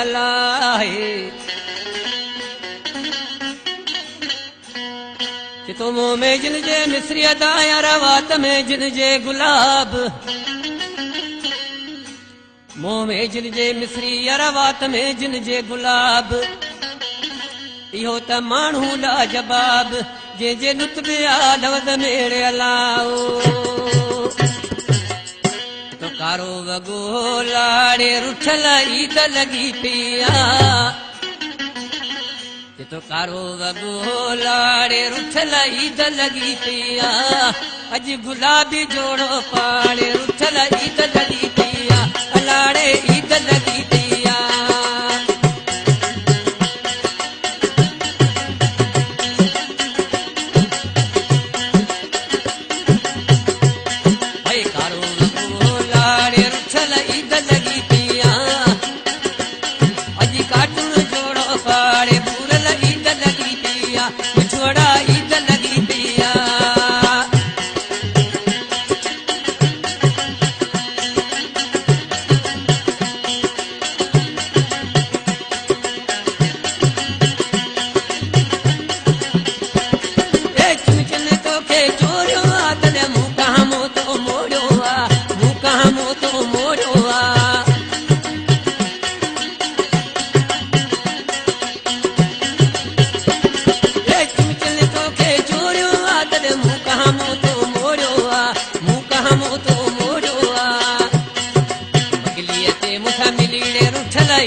अलाए तो मुंह में जिन जे मिस्री अदाया रवात में जिन जे गुलाब मुंह में जिन जे मिस्री रवात में जिन जे गुलाब इहो त माण्हू लाजवाब जंहिंजे नुतबे लवद मेरे अलाओ तो कारो वगो लाड़े रुठल ईद लगी पिया तो कारो वगो लाड़े रुठल ईद लगी पिया अज गुलाबी जोड़ो पाड़े रुठल ईद लगी पिया लाड़े ईद लगी पिया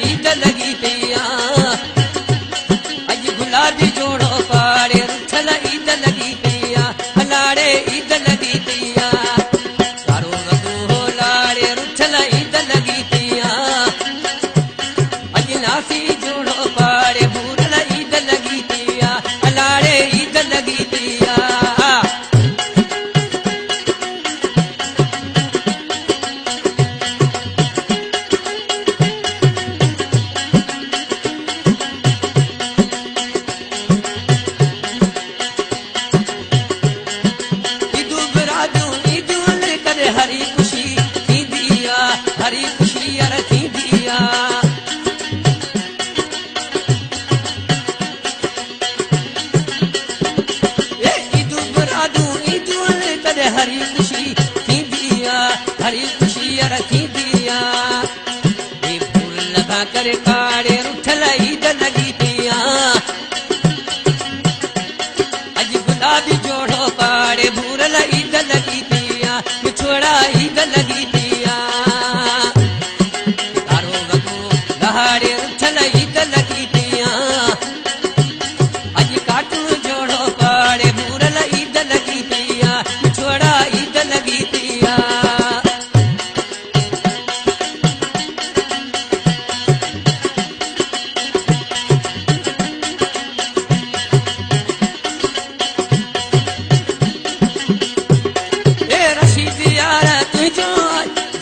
ईद लगी पिया अज गुलाबी जोड़ो पाड़े रुठल ईद लगी पिया लाड़े ईद लगी पिया कारो वगो लाड़े रुठल ईद लगी पिया अज नासी जोड़ो पाड़े बूरल ईद लगी पिया लाड़े ईद लगी पिया हरी खुशी थी दिया हरी खुशी यार थी दिया ईदू बरादू ईदू कदे हरी खुशी थी दिया हरी खुशी यार थी दिया ये फूल लगा कर काड़े रुठल ईद लगी पिया अज गुलाबी जोड़ो पाड़े बूरल ईद लगी पिया छोड़ा ईद लगी पिया कारो वगो लहाड़े रुठल ईद लगी पिया अज काटू जोड़ो पाड़े बूरल ईद लगी पिया छोड़ा ईद लगी पिया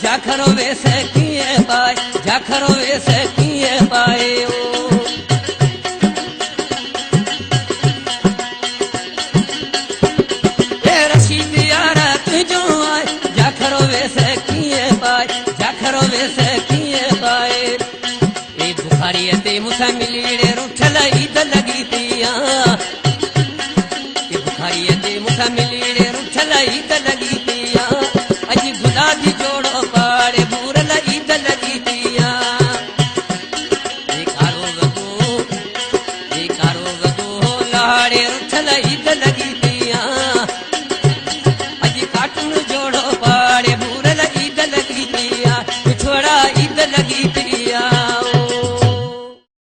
जाखरो वैसे किए पाए जाखरो वैसे किए पाए रशीद यार तुझो आए जाखरो वैसे किए पाए जाखरो वैसे किए पाए ए बुखारी ते मुसा मिलीड़े रुठल ईद लगी पिया ए बुखारी ते मुसा मिलीड़े रुठल ईद लगी पिया अज गुलाबी जोड़ो पाड़े बूरल ईद लगी पिया कारो वगो लाड़े रुठल ईद लगी